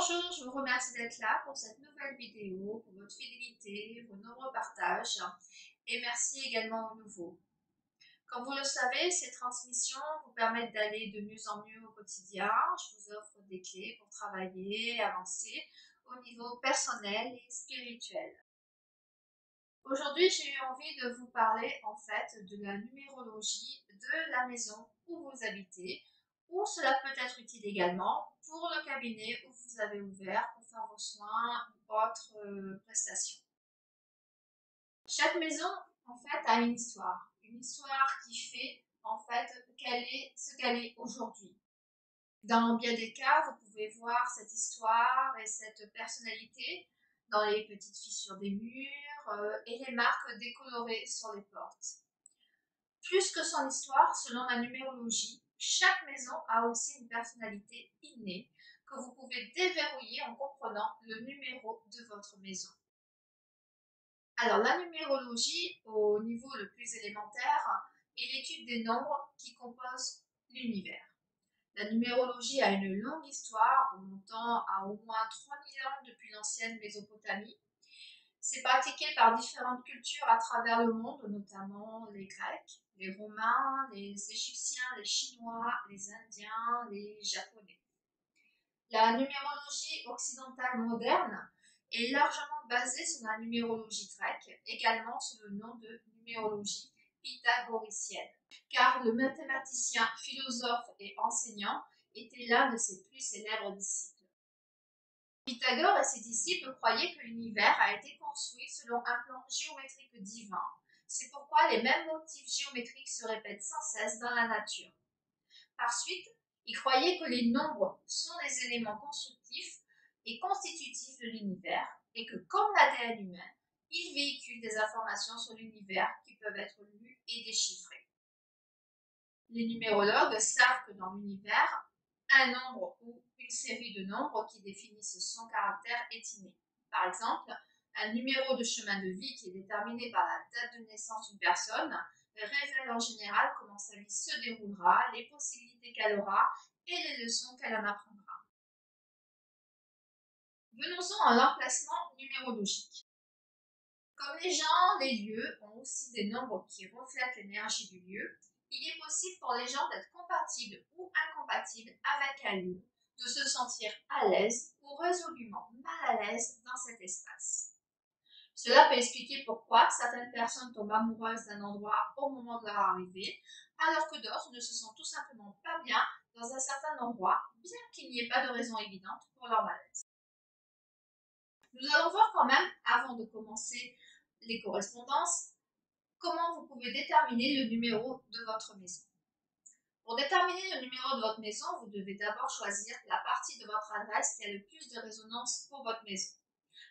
Bonjour, je vous remercie d'être là pour cette nouvelle vidéo, pour votre fidélité, vos nombreux partages et merci également aux nouveaux. Comme vous le savez, ces transmissions vous permettent d'aller de mieux en mieux au quotidien. Je vous offre des clés pour travailler, avancer au niveau personnel et spirituel. Aujourd'hui, j'ai eu envie de vous parler en fait de la numérologie de la maison où vous habitez, ou cela peut être utile également pour le cabinet où vous avez ouvert pour faire vos soins ou autres prestations. Chaque maison en fait a une histoire qui fait en fait ce qu'elle est aujourd'hui. Dans bien des cas, vous pouvez voir cette histoire et cette personnalité dans les petites fissures des murs et les marques décolorées sur les portes. Plus que son histoire, selon la numérologie, chaque maison a aussi une personnalité innée que vous pouvez déverrouiller en comprenant le numéro de votre maison. Alors, la numérologie, au niveau le plus élémentaire, est l'étude des nombres qui composent l'univers. La numérologie a une longue histoire remontant à au moins 3000 ans depuis l'ancienne Mésopotamie. C'est pratiqué par différentes cultures à travers le monde, notamment les Grecs, les Romains, les Égyptiens, les Chinois, les Indiens, les Japonais. La numérologie occidentale moderne est largement basée sur la numérologie grecque, également sous le nom de numérologie pythagoricienne, car le mathématicien, philosophe et enseignant était l'un de ses plus célèbres disciples. Pythagore et ses disciples croyaient que l'univers a été construit selon un plan géométrique divin. C'est pourquoi les mêmes motifs géométriques se répètent sans cesse dans la nature. Par suite, ils croyaient que les nombres sont les éléments constructifs et constitutifs de l'univers et que, comme l'ADN humain, ils véhiculent des informations sur l'univers qui peuvent être lues et déchiffrées. Les numérologues savent que dans l'univers, un nombre ou une série de nombres qui définissent son caractère est inné. Par exemple, un numéro de chemin de vie qui est déterminé par la date de naissance d'une personne révèle en général comment sa vie se déroulera, les possibilités qu'elle aura et les leçons qu'elle en apprendra. Venons-en à l'emplacement numérologique. Comme les gens, les lieux ont aussi des nombres qui reflètent l'énergie du lieu, il est possible pour les gens d'être compatibles ou incompatibles avec un lieu, de se sentir à l'aise ou résolument mal à l'aise dans cet espace. Cela peut expliquer pourquoi certaines personnes tombent amoureuses d'un endroit au moment de leur arrivée, alors que d'autres ne se sentent tout simplement pas bien dans un certain endroit, bien qu'il n'y ait pas de raison évidente pour leur malaise. Nous allons voir quand même, avant de commencer les correspondances, comment vous pouvez déterminer le numéro de votre maison. Pour déterminer le numéro de votre maison, vous devez d'abord choisir la partie de votre adresse qui a le plus de résonance pour votre maison.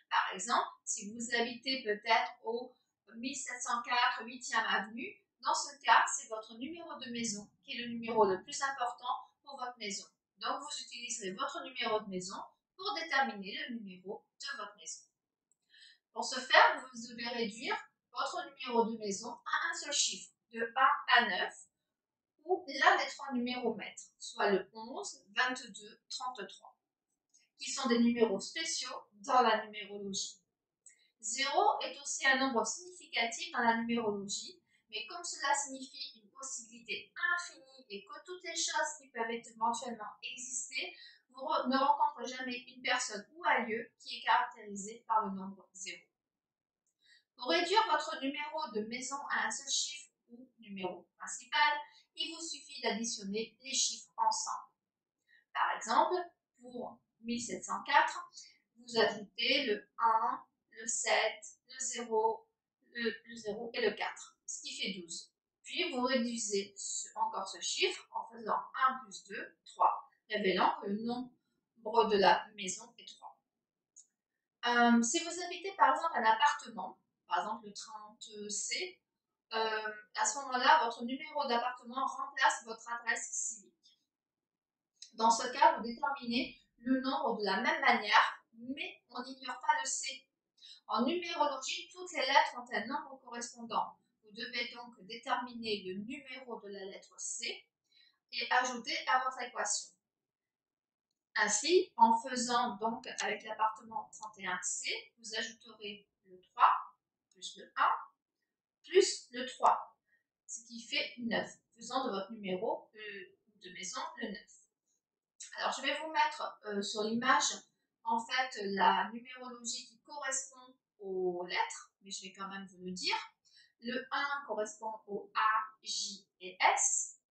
Par exemple, si vous habitez peut-être au 1704 8e avenue, dans ce cas, c'est votre numéro de maison qui est le numéro le plus important pour votre maison. Donc, vous utiliserez votre numéro de maison pour déterminer le numéro de votre maison. Pour ce faire, vous devez réduire votre numéro de maison à un seul chiffre, de 1 à 9, ou l'un des trois numéros maîtres, soit le 11, 22, 33, qui sont des numéros spéciaux dans la numérologie. 0 est aussi un nombre significatif dans la numérologie, mais comme cela signifie une possibilité infinie et que toutes les choses qui peuvent éventuellement exister, vous ne rencontrez jamais une personne ou un lieu qui est caractérisé par le nombre 0. Pour réduire votre numéro de maison à un seul chiffre ou numéro principal, il vous suffit d'additionner les chiffres ensemble. Par exemple, pour 1704, vous ajoutez le 1, le 7, le 0, le 0 et le 4, ce qui fait 12. Puis vous réduisez encore ce chiffre en faisant 1 plus 2, 3, révélant que le nombre de la maison est 3. Si vous habitez par exemple un appartement, par exemple le 30C, à ce moment-là, votre numéro d'appartement remplace votre adresse civique. Dans ce cas, vous déterminez le nombre de la même manière, mais on n'ignore pas le C. En numérologie, toutes les lettres ont un nombre correspondant. Vous devez donc déterminer le numéro de la lettre C et ajouter à votre équation. Ainsi, en faisant donc avec l'appartement 31C, vous ajouterez le 3 plus le 1 plus le 3, ce qui fait 9, faisant de votre numéro de maison le 9. Alors, je vais vous mettre sur l'image en fait la numérologie qui correspond aux lettres, mais je vais quand même vous le dire. Le 1 correspond au A, J et S.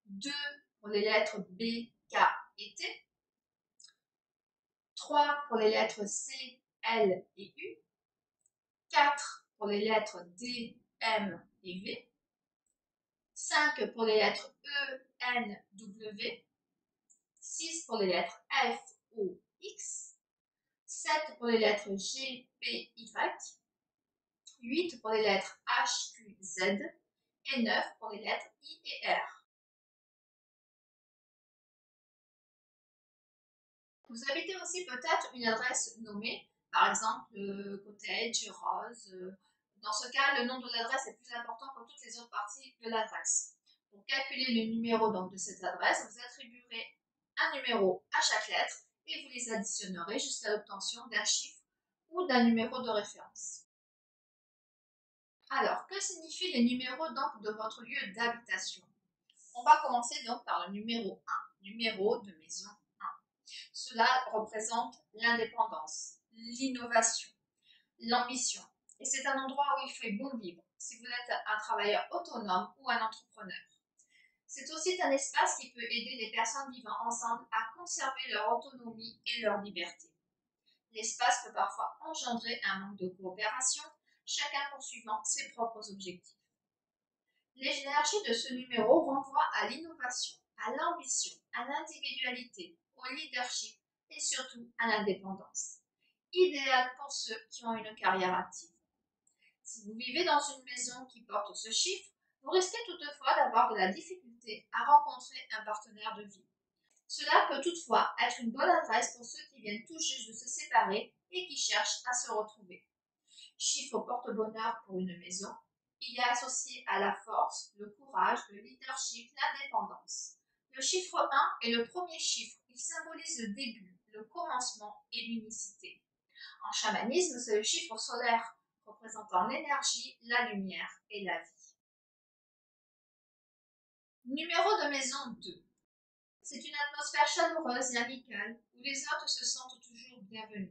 2 pour les lettres B, K et T. 3 pour les lettres C, L et U. 4 pour les lettres D, M et V. 5 pour les lettres E, N, W. 6 pour les lettres F, O, X. 7 pour les lettres G, P, Y. 8 pour les lettres H, Q, Z. Et 9 pour les lettres I et R. Vous habitez aussi peut-être une adresse nommée, par exemple Cottage, Rose. Dans ce cas, le nom de l'adresse est plus important que toutes les autres parties de l'adresse. Pour calculer le numéro donc, de cette adresse, vous attribuerez un numéro à chaque lettre et vous les additionnerez jusqu'à l'obtention d'un chiffre ou d'un numéro de référence. Alors, que signifient les numéros donc, de votre lieu d'habitation? On va commencer donc par le numéro 1, numéro de maison 1. Cela représente l'indépendance, l'innovation, l'ambition. Et c'est un endroit où il fait bon vivre si vous êtes un travailleur autonome ou un entrepreneur. C'est aussi un espace qui peut aider les personnes vivant ensemble à conserver leur autonomie et leur liberté. L'espace peut parfois engendrer un manque de coopération, chacun poursuivant ses propres objectifs. L'énergie de ce numéro renvoie à l'innovation, à l'ambition, à l'individualité, au leadership et surtout à l'indépendance. Idéal pour ceux qui ont une carrière active. Si vous vivez dans une maison qui porte ce chiffre, vous risquez toutefois d'avoir de la difficulté à rencontrer un partenaire de vie. Cela peut toutefois être une bonne adresse pour ceux qui viennent tout juste de se séparer et qui cherchent à se retrouver. Chiffre porte-bonheur pour une maison. Il est associé à la force, le courage, le leadership, l'indépendance. Le chiffre 1 est le premier chiffre. Il symbolise le début, le commencement et l'unicité. En chamanisme, c'est le chiffre solaire, représentant l'énergie, la lumière et la vie. Numéro de maison 2. C'est une atmosphère chaleureuse et amicale où les hôtes se sentent toujours bienvenus.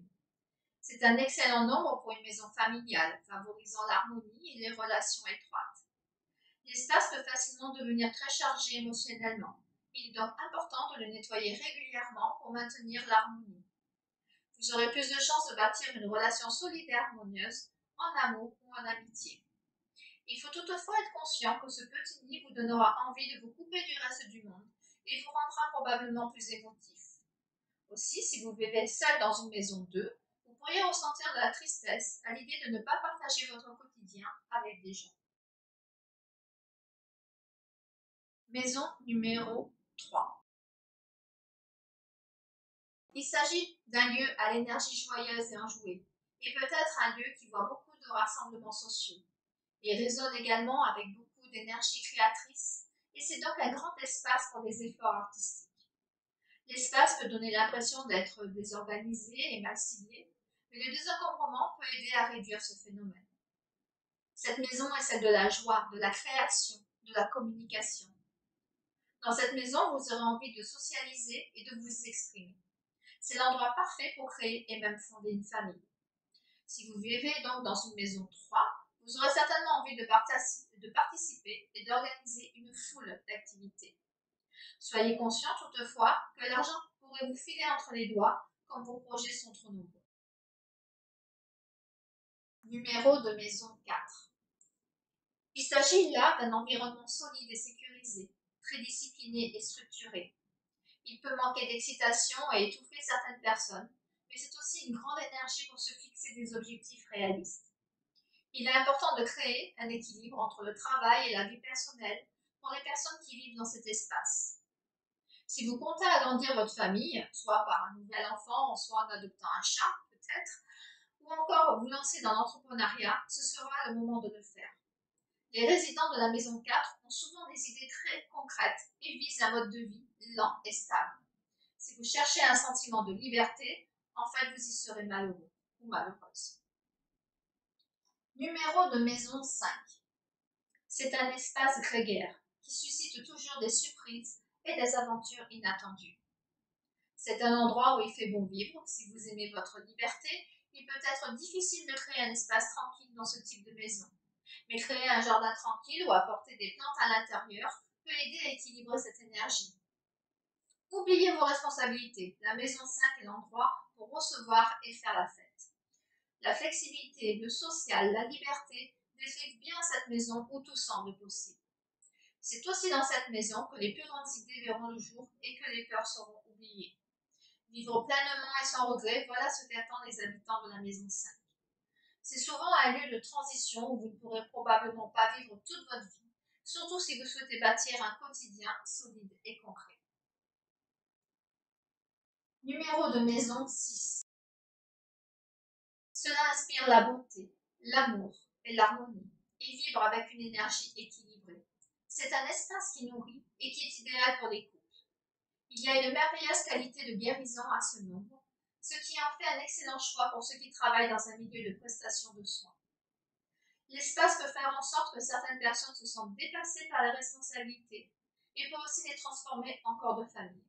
C'est un excellent nombre pour une maison familiale, favorisant l'harmonie et les relations étroites. L'espace peut facilement devenir très chargé émotionnellement. Il est donc important de le nettoyer régulièrement pour maintenir l'harmonie. Vous aurez plus de chances de bâtir une relation solide et harmonieuse, en amour ou en amitié. Il faut toutefois être conscient que ce petit nid vous donnera envie de vous couper du reste du monde et vous rendra probablement plus émotif. Aussi, si vous vivez seul dans une maison 2, vous pourriez ressentir de la tristesse à l'idée de ne pas partager votre quotidien avec des gens. Maison numéro 3. Il s'agit d'un lieu à l'énergie joyeuse et enjouée, et peut-être un lieu qui voit beaucoup de rassemblements sociaux. Il résonne également avec beaucoup d'énergie créatrice, et c'est donc un grand espace pour des efforts artistiques. L'espace peut donner l'impression d'être désorganisé et mal ciblé, mais le désencombrement peut aider à réduire ce phénomène. Cette maison est celle de la joie, de la création, de la communication. Dans cette maison, vous aurez envie de socialiser et de vous exprimer. C'est l'endroit parfait pour créer et même fonder une famille. Si vous vivez donc dans une maison 3, vous aurez certainement envie de participer et d'organiser une foule d'activités. Soyez conscient toutefois que l'argent pourrait vous filer entre les doigts quand vos projets sont trop nombreux. Numéro de maison 4. Il s'agit là d'un environnement solide et sécurisé, très discipliné et structuré. Il peut manquer d'excitation et étouffer certaines personnes, mais c'est aussi une grande énergie pour se fixer des objectifs réalistes. Il est important de créer un équilibre entre le travail et la vie personnelle pour les personnes qui vivent dans cet espace. Si vous comptez agrandir votre famille, soit par un nouvel enfant, soit en adoptant un chat peut-être, ou encore vous lancer dans l'entrepreneuriat, ce sera le moment de le faire. Les résidents de la maison 4 ont souvent des idées très concrètes et visent un mode de vie lent et stable. Si vous cherchez un sentiment de liberté, en fait, vous y serez malheureux ou malheureuse. Numéro de maison 5. C'est un espace grégaire qui suscite toujours des surprises et des aventures inattendues. C'est un endroit où il fait bon vivre. Si vous aimez votre liberté, il peut être difficile de créer un espace tranquille dans ce type de maison. Mais créer un jardin tranquille ou apporter des plantes à l'intérieur peut aider à équilibrer cette énergie. Oubliez vos responsabilités. La maison 5 est l'endroit pour recevoir et faire la fête. La flexibilité, le social, la liberté décrivent bien cette maison où tout semble possible. C'est aussi dans cette maison que les plus grandes idées verront le jour et que les peurs seront oubliées. Vivre pleinement et sans regret, voilà ce qu'attendent les habitants de la maison 5. C'est souvent un lieu de transition où vous ne pourrez probablement pas vivre toute votre vie, surtout si vous souhaitez bâtir un quotidien solide et concret. Numéro de maison 6. Cela inspire la beauté, l'amour et l'harmonie et vibre avec une énergie équilibrée. C'est un espace qui nourrit et qui est idéal pour les couples. Il y a une merveilleuse qualité de guérison à ce nombre, ce qui en fait un excellent choix pour ceux qui travaillent dans un milieu de prestation de soins. L'espace peut faire en sorte que certaines personnes se sentent dépassées par les responsabilités et peut aussi les transformer en corps de famille.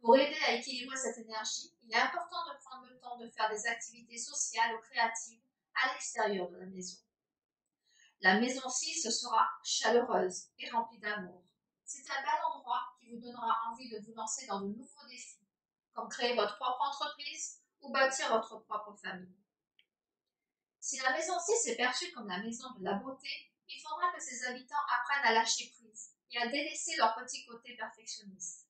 Pour aider à équilibrer cette énergie, il est important de prendre le temps de faire des activités sociales ou créatives à l'extérieur de la maison. La maison 6 sera chaleureuse et remplie d'amour. C'est un bel endroit qui vous donnera envie de vous lancer dans de nouveaux défis, comme créer votre propre entreprise ou bâtir votre propre famille. Si la maison 6 est perçue comme la maison de la beauté, il faudra que ses habitants apprennent à lâcher prise et à délaisser leur petit côté perfectionniste.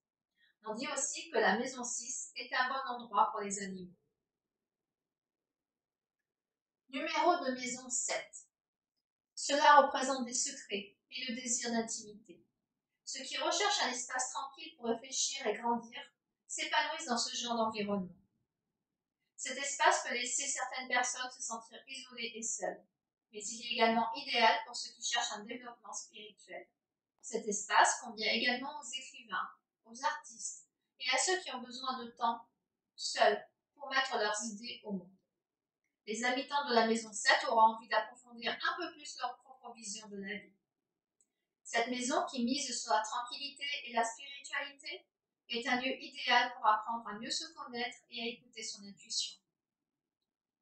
On dit aussi que la maison 6 est un bon endroit pour les animaux. Numéro de maison 7. Cela représente des secrets et le désir d'intimité. Ceux qui recherchent un espace tranquille pour réfléchir et grandir s'épanouissent dans ce genre d'environnement. Cet espace peut laisser certaines personnes se sentir isolées et seules, mais il est également idéal pour ceux qui cherchent un développement spirituel. Cet espace convient également aux écrivains, aux artistes et à ceux qui ont besoin de temps seuls pour mettre leurs idées au monde. Les habitants de la maison 7 auront envie d'approfondir un peu plus leur propre vision de la vie. Cette maison qui mise sur la tranquillité et la spiritualité est un lieu idéal pour apprendre à mieux se connaître et à écouter son intuition.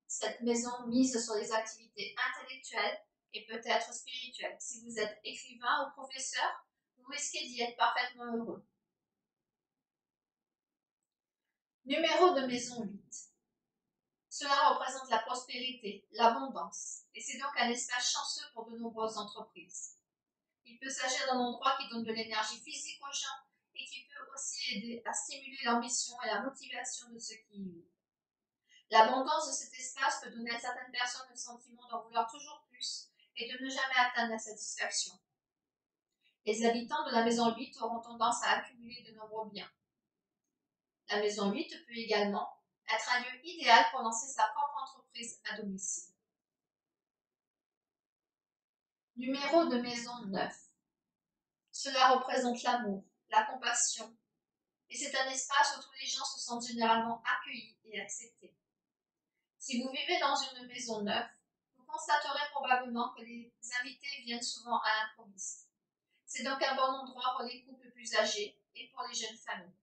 Cette maison mise sur les activités intellectuelles et peut-être spirituelles. Si vous êtes écrivain ou professeur, vous risquez d'y être parfaitement heureux. Numéro de maison 8. Cela représente la prospérité, l'abondance, et c'est donc un espace chanceux pour de nombreuses entreprises. Il peut s'agir d'un endroit qui donne de l'énergie physique aux gens et qui peut aussi aider à stimuler l'ambition et la motivation de ceux qui y vivent. L'abondance de cet espace peut donner à certaines personnes le sentiment d'en vouloir toujours plus et de ne jamais atteindre la satisfaction. Les habitants de la maison 8 auront tendance à accumuler de nombreux biens. La maison 8 peut également être un lieu idéal pour lancer sa propre entreprise à domicile. Numéro de maison 9. Cela représente l'amour, la compassion, et c'est un espace où tous les gens se sentent généralement accueillis et acceptés. Si vous vivez dans une maison neuve, vous constaterez probablement que les invités viennent souvent à l'improviste. C'est donc un bon endroit pour les couples plus âgés et pour les jeunes familles.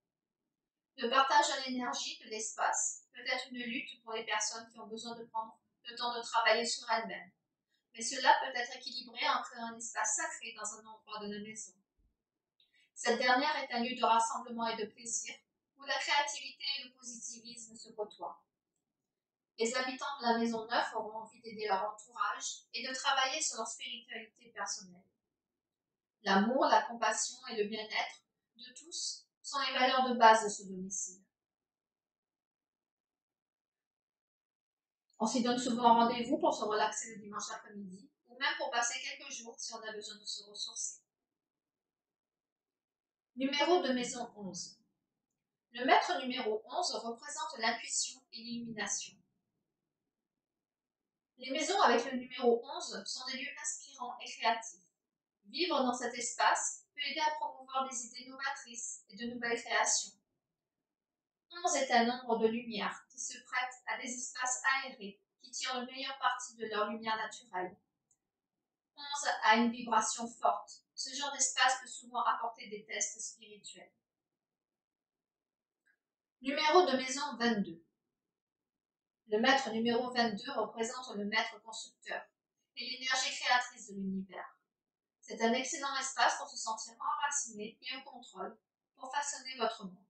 Le partage de l'énergie, de l'espace, peut être une lutte pour les personnes qui ont besoin de prendre le temps de travailler sur elles-mêmes. Mais cela peut être équilibré en créant un espace sacré dans un endroit de la maison. Cette dernière est un lieu de rassemblement et de plaisir, où la créativité et le positivisme se côtoient. Les habitants de la maison 9 auront envie d'aider leur entourage et de travailler sur leur spiritualité personnelle. L'amour, la compassion et le bien-être de tous sont les valeurs de base de ce domicile. On s'y donne souvent rendez-vous pour se relaxer le dimanche après-midi ou même pour passer quelques jours si on a besoin de se ressourcer. Numéro de maison 11. Le maître numéro 11 représente l'intuition et l'illumination. Les maisons avec le numéro 11 sont des lieux inspirants et créatifs. Vivre dans cet espace peut aider à promouvoir des idées novatrices et de nouvelles créations. 11 est un nombre de lumière qui se prête à des espaces aérés qui tirent le meilleur parti de leur lumière naturelle. 11 a une vibration forte. Ce genre d'espace peut souvent apporter des tests spirituels. Numéro de maison 22. Le maître numéro 22 représente le maître constructeur et l'énergie créatrice de l'univers. C'est un excellent espace pour se sentir enraciné et en contrôle pour façonner votre monde.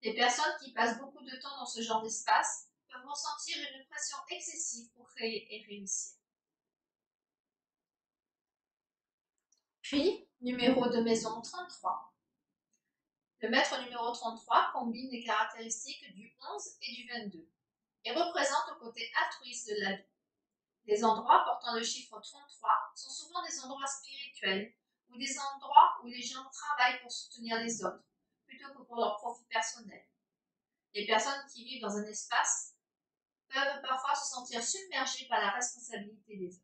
Les personnes qui passent beaucoup de temps dans ce genre d'espace peuvent ressentir une pression excessive pour créer et réussir. Puis, numéro de maison 33. Le maître numéro 33 combine les caractéristiques du 11 et du 22 et représente le côté altruiste de la vie. Les endroits portant le chiffre 33 sont souvent des endroits spirituels ou des endroits où les gens travaillent pour soutenir les autres plutôt que pour leur profit personnel. Les personnes qui vivent dans un espace peuvent parfois se sentir submergées par la responsabilité des autres.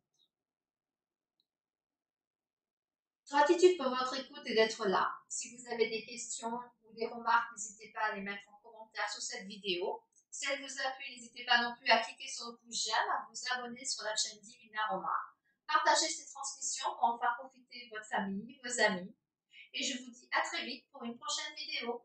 Gratitude pour votre écoute et d'être là. Si vous avez des questions ou des remarques, n'hésitez pas à les mettre en commentaire sous cette vidéo. Si elle vous a plu, n'hésitez pas non plus à cliquer sur le pouce j'aime, à vous abonner sur la chaîne Divina Roma. Partagez ces transmissions pour en faire profiter votre famille, vos amis. Et je vous dis à très vite pour une prochaine vidéo.